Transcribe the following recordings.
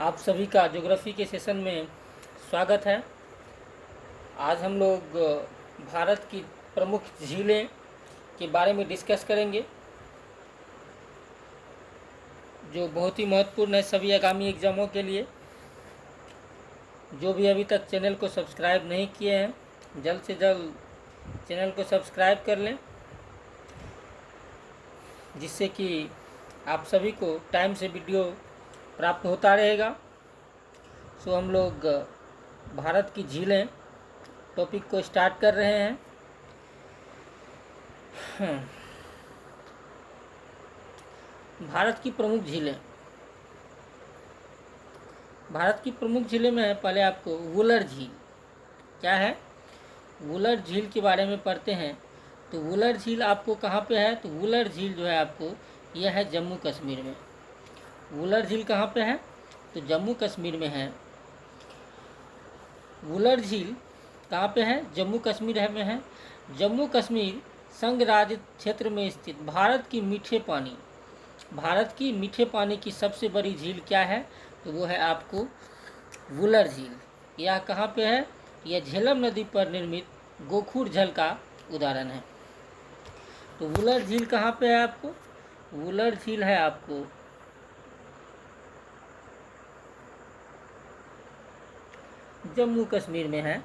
आप सभी का ज्योग्राफी के सेशन में स्वागत है। आज हम लोग भारत की प्रमुख झीलें के बारे में डिस्कस करेंगे, जो बहुत ही महत्वपूर्ण है सभी आगामी एग्ज़ामों के लिए। जो भी अभी तक चैनल को सब्सक्राइब नहीं किए हैं, जल्द से जल्द चैनल को सब्सक्राइब कर लें, जिससे कि आप सभी को टाइम से वीडियो प्राप्त होता रहेगा। सो हम लोग भारत की झीलें टॉपिक को स्टार्ट कर रहे हैं। भारत की प्रमुख झीलें। भारत की प्रमुख झीलें में पहले आपको वुलर झील क्या है, वुलर झील के बारे में पढ़ते हैं। तो वुलर झील आपको कहाँ पे है? तो वुलर झील जो है आपको यह है जम्मू कश्मीर में। वुलर झील कहाँ पे है? तो जम्मू कश्मीर में है। वुलर झील कहाँ पे है? जम्मू कश्मीर में है। जम्मू कश्मीर संघ राज्य क्षेत्र में स्थित भारत की मीठे पानी की सबसे बड़ी झील क्या है? तो वो है आपको वुलर झील। यह कहाँ पे है? यह झेलम नदी पर निर्मित गोखुर झील का उदाहरण है। तो वुलर झील कहाँ पे है आपको? वुलर झील है आपको जम्मू कश्मीर में है।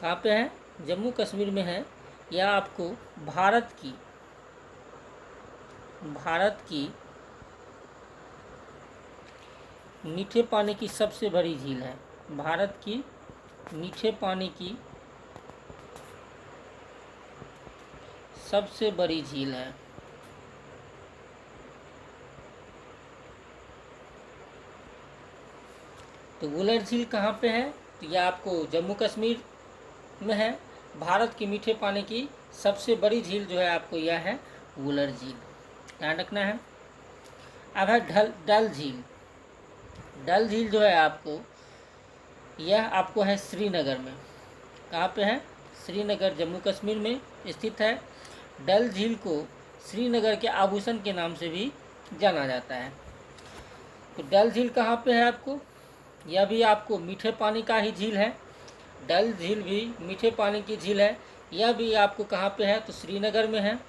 कहाँ पे है? जम्मू कश्मीर में है। यह आपको भारत की मीठे पानी की सबसे बड़ी झील है। भारत की मीठे पानी की सबसे बड़ी झील है। तो वुलर झील कहाँ पे है? तो यह आपको जम्मू कश्मीर में है। भारत की मीठे पानी की सबसे बड़ी झील जो है आपको यह है वुलर झील, ध्यान रखना है। अब है डल झील। डल झील जो है आपको यह आपको है श्रीनगर में। कहाँ पे है? श्रीनगर जम्मू कश्मीर में स्थित है। डल झील को श्रीनगर के आभूषण के नाम से भी जाना जाता है। तो डल झील कहाँ पे है आपको? यह भी आपको मीठे पानी का ही झील है। डल झील भी मीठे पानी की झील है। यह भी आपको कहाँ पे है? तो श्रीनगर में है।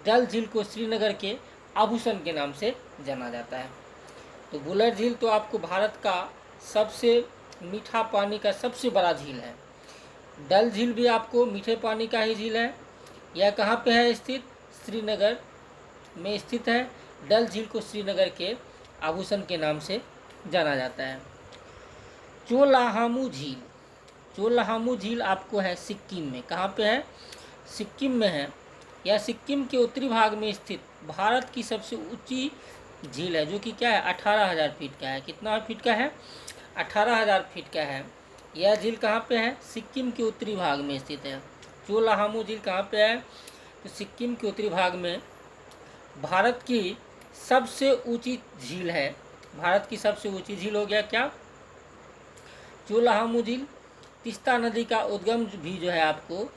डल झील को श्रीनगर के आभूषण के नाम से जाना जाता है। तो वुलर झील तो आपको भारत का सबसे मीठा पानी का सबसे बड़ा झील है। डल झील भी आपको मीठे पानी का ही झील है। यह कहाँ पे है स्थित? श्रीनगर में स्थित है। डल झील को श्रीनगर के आभूषण के नाम से जाना जाता है। चोलाहामू झील आपको है सिक्किम में। कहाँ पे है? सिक्किम में है। यह सिक्किम के उत्तरी भाग में स्थित भारत की सबसे ऊंची झील है, जो कि क्या है 18,000 फीट का है। कितना फीट का है? 18,000 फीट का है। यह झील कहाँ पे है? सिक्किम के उत्तरी भाग में स्थित है। चोलाहामू झील कहाँ पे है? तो सिक्किम के उत्तरी भाग में भारत की सबसे ऊंची झील है। भारत की सबसे ऊंची झील हो गया क्या? चोलाहामू झील। तीस्ता नदी का उद्गम भी जो है आपको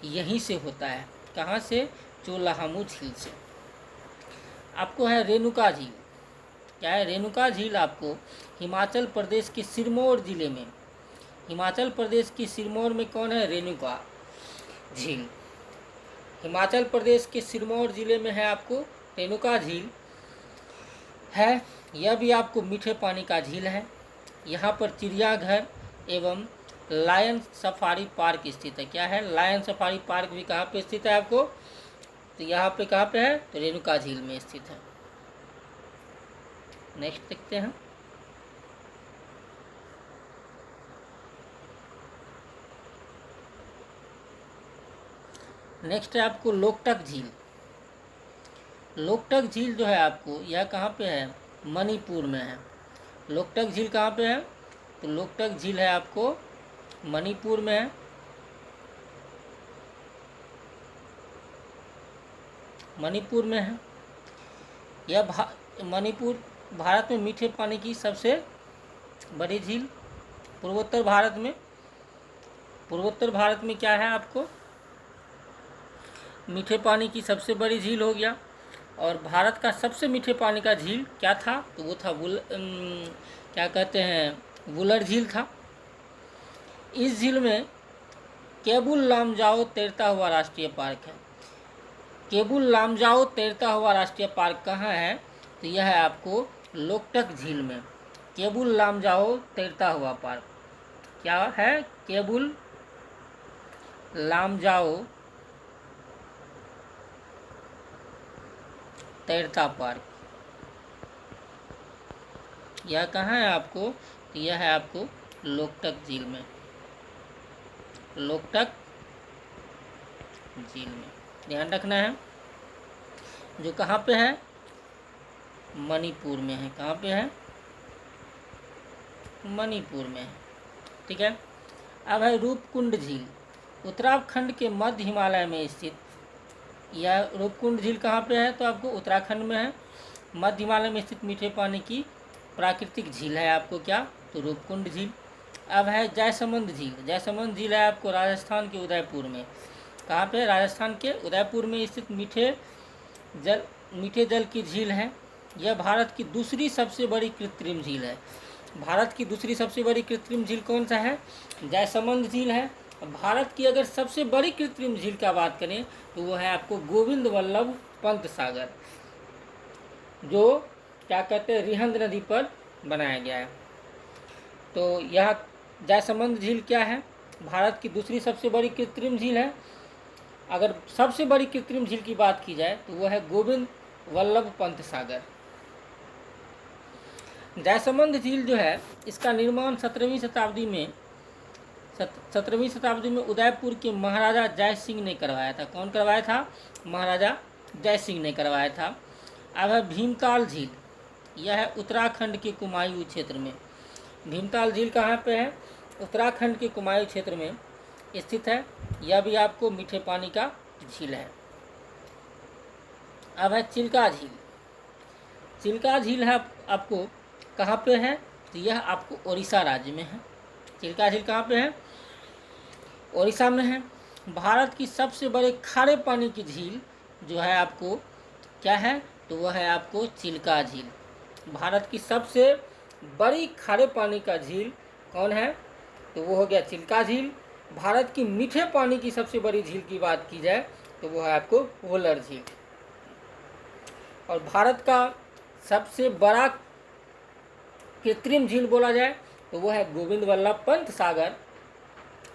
यहीं से होता है। कहाँ से? चोलाहामू झील से। आपको है रेणुका झील। क्या है? रेणुका झील आपको हिमाचल प्रदेश के सिरमौर जिले में। हिमाचल प्रदेश की सिरमौर में कौन है? रेणुका झील। हिमाचल प्रदेश के सिरमौर जिले में है आपको रेणुका झील है। यह भी आपको मीठे पानी का झील है। यहाँ पर चिड़ियाघर एवं लायन सफारी पार्क स्थित है। क्या है? लायन सफारी पार्क भी कहाँ पे स्थित है आपको? तो यहाँ पे कहाँ पे है? तो रेणुका झील में स्थित है। नेक्स्ट देखते हैं। नेक्स्ट है आपको लोकटक झील। लोकटक झील जो है आपको यह कहाँ पे है? मणिपुर में है। लोकटक झील कहाँ पे है? तो लोकटक झील है आपको मणिपुर में है। मणिपुर में है। यह मणिपुर भारत में मीठे पानी की सबसे बड़ी झील। पूर्वोत्तर भारत में क्या है आपको? मीठे पानी की सबसे बड़ी झील हो गया। और भारत का सबसे मीठे पानी का झील क्या था? तो वो था क्या कहते हैं, वुलर झील था। इस झील में केबुल लामजाओ तैरता हुआ राष्ट्रीय पार्क है। केबुल लामजाओ तैरता हुआ राष्ट्रीय पार्क कहाँ है? तो यह है आपको लोकटक झील में। केबुल लामजाओ तैरता हुआ पार्क क्या है? केबुल लामजाओ तैरता पार्क, यह कहाँ है आपको? तो यह है आपको लोकटक झील में, लोकटक झील में। ध्यान रखना है, जो कहाँ पे है? मणिपुर में है। कहाँ पे है? मणिपुर में है। ठीक है। अब है रूपकुंड झील, उत्तराखंड के मध्य हिमालय में स्थित। यह रूपकुंड झील कहाँ पे है? तो आपको उत्तराखंड में है, मध्य हिमालय में स्थित मीठे पानी की प्राकृतिक झील है आपको क्या? तो रूपकुंड झील। अब है जयसमंद झील। जयसमंद झील है आपको राजस्थान के उदयपुर में। कहाँ पे? राजस्थान के उदयपुर में स्थित मीठे जल की झील है। यह भारत की दूसरी सबसे बड़ी कृत्रिम झील है। भारत की दूसरी सबसे बड़ी कृत्रिम झील कौन सा है? जयसमंद झील है। भारत की अगर सबसे बड़ी कृत्रिम झील का बात करें तो वो है आपको गोविंद वल्लभ पंत सागर, जो क्या कहते हैं, रिहंद नदी पर बनाया गया है। तो यह जयसमंद झील क्या है? भारत की दूसरी सबसे बड़ी कृत्रिम झील है। अगर सबसे बड़ी कृत्रिम झील की बात की जाए तो वह है गोविंद वल्लभ पंत सागर। जयसमंद झील जो है, इसका निर्माण 17वीं शताब्दी में उदयपुर के महाराजा जय सिंह ने करवाया था। कौन करवाया था? महाराजा जय सिंह ने करवाया था। अब है भीमताल झील, यह है उत्तराखंड के कुमायूं क्षेत्र में। भीमताल झील कहाँ पे है? उत्तराखंड के कुमायूं क्षेत्र में स्थित है। यह भी आपको मीठे पानी का झील है। अब है चिल्का झील। चिल्का झील है आपको कहाँ पे है? तो यह आपको उड़ीसा राज्य में है। चिल्का झील कहाँ पे है? उड़ीसा में है। भारत की सबसे बड़े खारे पानी की झील जो है आपको क्या है? तो वह है आपको चिल्का झील। भारत की सबसे बड़ी खारे पानी का झील कौन है? तो वो हो गया चिल्का झील। भारत की मीठे पानी की सबसे बड़ी झील की बात की जाए तो वो है आपको वुलर झील। और भारत का सबसे बड़ा कृत्रिम झील बोला जाए तो वो है गोविंद वल्लभ पंत सागर।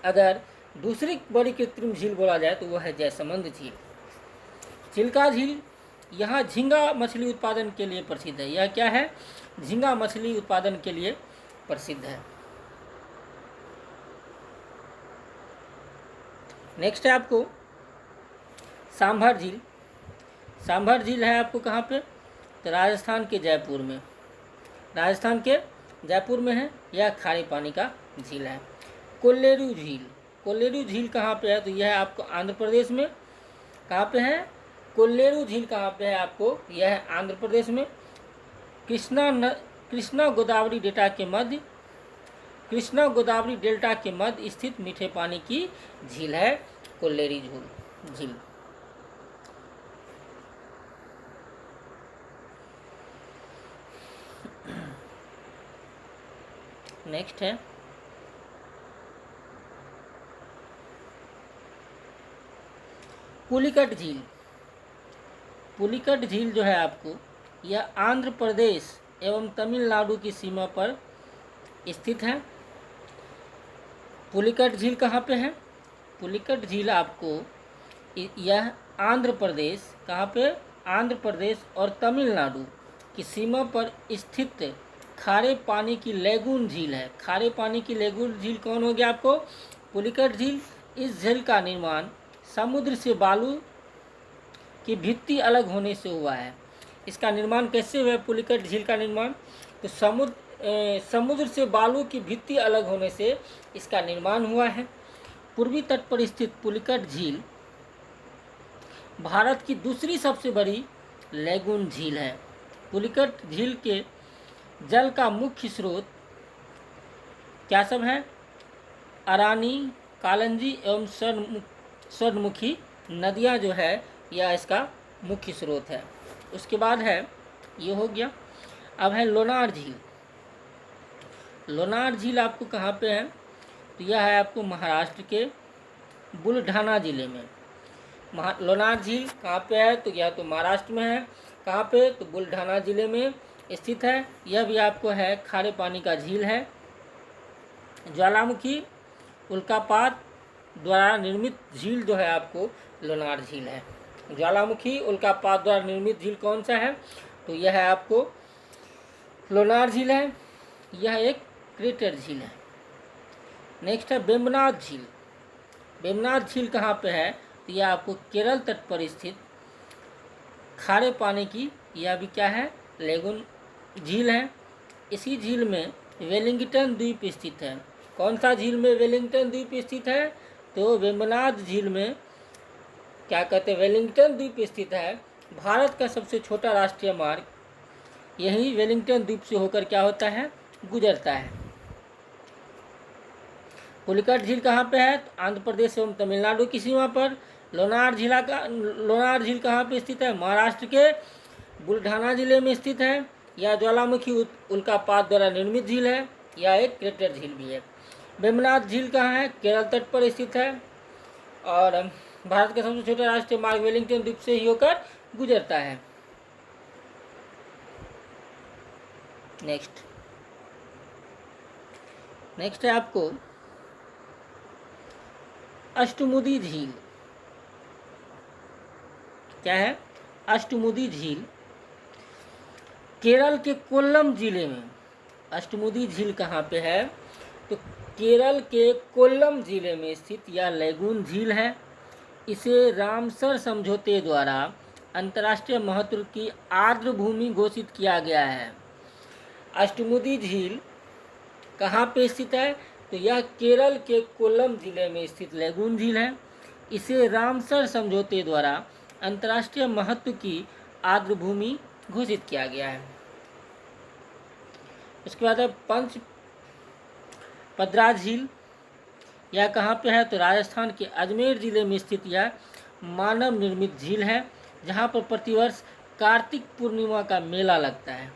अगर दूसरी बड़ी कृत्रिम झील बोला जाए तो वो है जयसमंद झील। चिल्का झील यहाँ झींगा मछली उत्पादन के लिए प्रसिद्ध है। यह क्या है? झींगा मछली उत्पादन के लिए प्रसिद्ध है। नेक्स्ट है आपको सांभर झील। सांभर झील है आपको कहाँ पे? तो राजस्थान के जयपुर में। राजस्थान के जयपुर में है। यह खारे पानी का झील है। कोल्लेरू झील। कोल्लेरू झील कहाँ पे है? तो यह है आपको आंध्र प्रदेश में। कहाँ पे है? कोल्लेरू झील कहाँ पे है आपको? यह है आंध्र प्रदेश में। कृष्णा गोदावरी डेल्टा के मध्य स्थित मीठे पानी की झील है कोल्लेरू झील। नेक्स्ट है पुलिकट झील। पुलिकट झील जो है आपको, यह आंध्र प्रदेश एवं तमिलनाडु की सीमा पर स्थित है। पुलिकट झील कहाँ पे है? पुलिकट झील आपको यह आंध्र प्रदेश, कहाँ पे? आंध्र प्रदेश और तमिलनाडु की सीमा पर स्थित खारे पानी की लेगून झील है। खारे पानी की लेगून झील कौन हो गया आपको? पुलिकट झील। इस झील का निर्माण समुद्र से बालू की भित्ति अलग होने से हुआ है। इसका निर्माण कैसे हुआ? पुलिकट झील का निर्माण तो समुद्र से बालू की भित्ति अलग होने से इसका निर्माण हुआ है। पूर्वी तट पर स्थित पुलिकट झील भारत की दूसरी सबसे बड़ी लेगून झील है। पुलिकट झील के जल का मुख्य स्रोत क्या सब है? अरानी, कालंजी एवं स्वर्णमुखी नदियां जो है यह इसका मुख्य स्रोत है। उसके बाद है, ये हो गया। अब है लोनार झील। लोनार झील आपको कहाँ पे है? तो यह है आपको महाराष्ट्र के बुलढाना ज़िले में। लोनार झील कहाँ पे है? तो यह तो महाराष्ट्र में है। कहाँ पे? तो बुलढाना ज़िले में स्थित है। यह भी आपको है खारे पानी का झील है। ज्वालामुखी उल्कापात द्वारा निर्मित झील जो है आपको लोनार झील है। ज्वालामुखी उल्कापात द्वारा निर्मित झील कौन सा है? तो यह है आपको लोनार झील है। यह एक क्रेटर झील है। नेक्स्ट है वेम्बनाथ झील। वेम्बनाथ झील कहाँ पे है? तो यह आपको केरल तट पर स्थित खारे पानी की यह भी क्या है? लेगून झील है। इसी झील में वेलिंगटन द्वीप स्थित है। कौन सा झील में वेलिंगटन द्वीप स्थित है? तो वेम्बनाथ झील में क्या कहते हैं, वेलिंगटन द्वीप स्थित है। भारत का सबसे छोटा राष्ट्रीय मार्ग यही वेलिंगटन द्वीप से होकर क्या होता है? गुजरता है। पुलिकट झील कहाँ पे है? तो आंध्र प्रदेश एवं तमिलनाडु की सीमा पर। लोनार झील कहाँ पे स्थित है? महाराष्ट्र के बुलढाना जिले में स्थित है। यह ज्वालामुखी उल्कापात द्वारा निर्मित झील है। यह एक क्रेटर झील भी है। वेम्बनाथ झील कहाँ है? केरल तट पर स्थित है और भारत का सबसे छोटा राष्ट्रीय मार्ग वेलिंगटन द्वीप से ही होकर गुजरता है। नेक्स्ट है आपको अष्टमुदी झील। क्या है? अष्टमुदी झील केरल के कोल्लम जिले में। अष्टमुदी झील कहाँ पे है? तो केरल के कोल्लम जिले में स्थित यह लेगून झील है। इसे रामसर समझौते द्वारा अंतर्राष्ट्रीय महत्व की आर्द्र भूमि घोषित किया गया है। अष्टमुदी झील कहाँ पे स्थित है? तो यह केरल के कोल्लम जिले में स्थित लेगून झील है। इसे रामसर समझौते द्वारा अंतर्राष्ट्रीय महत्व की आर्द्र भूमि घोषित किया गया है। उसके बाद है पंचपदरा झील। यह कहाँ पे है? तो राजस्थान के अजमेर जिले में स्थित यह मानव निर्मित झील है, जहाँ पर प्रतिवर्ष कार्तिक पूर्णिमा का मेला लगता है।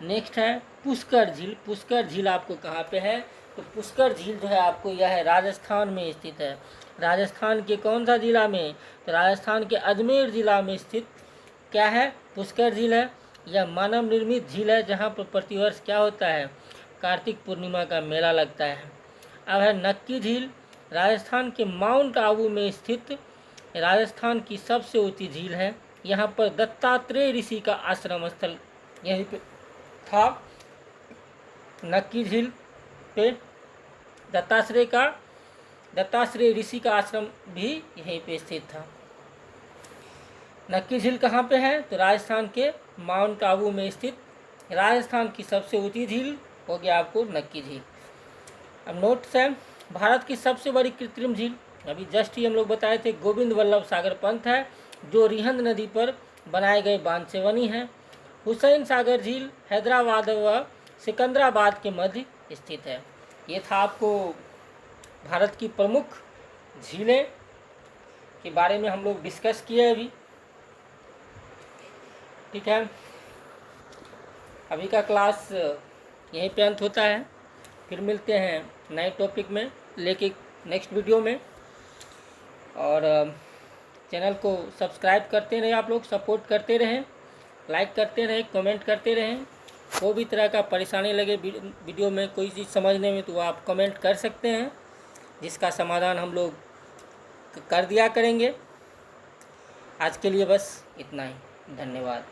नेक्स्ट है पुष्कर झील। पुष्कर झील आपको कहाँ पे है? तो पुष्कर झील जो है आपको यह है राजस्थान में स्थित है। राजस्थान के कौन सा जिला में? तो राजस्थान के अजमेर जिला में स्थित क्या है? पुष्कर झील है। यह मानव निर्मित झील है, जहाँ पर प्रतिवर्ष क्या होता है? कार्तिक पूर्णिमा का मेला लगता है। अब है नक्की झील। राजस्थान के माउंट आबू में स्थित राजस्थान की सबसे ऊंची झील है। यहाँ पर दत्तात्रेय ऋषि का आश्रम स्थल यहीं पे था। नक्की झील पे दत्तात्रेय ऋषि का आश्रम भी यहीं पे स्थित था। नक्की झील कहाँ पे है? तो राजस्थान के माउंट आबू में स्थित राजस्थान की सबसे ऊंची झील हो गया आपको नक्की झील। अब नोट्स है, भारत की सबसे बड़ी कृत्रिम झील अभी जस्ट ही हम लोग बताए थे गोविंद वल्लभ सागर पंत है, जो रिहंद नदी पर बनाए गए बांध से बनी है। हुसैन सागर झील हैदराबाद व सिकंदराबाद के मध्य स्थित है। ये था आपको भारत की प्रमुख झीलें के बारे में हम लोग डिस्कस किए अभी। ठीक है, अभी का क्लास यहीं पे अंत होता है। फिर मिलते हैं नए टॉपिक में लेके नेक्स्ट वीडियो में। और चैनल को सब्सक्राइब करते रहें, आप लोग सपोर्ट करते रहें, लाइक करते रहें, कमेंट करते रहें। कोई भी तरह का परेशानी लगे वीडियो में कोई चीज़ समझने में तो आप कमेंट कर सकते हैं, जिसका समाधान हम लोग कर दिया करेंगे। आज के लिए बस इतना ही। धन्यवाद।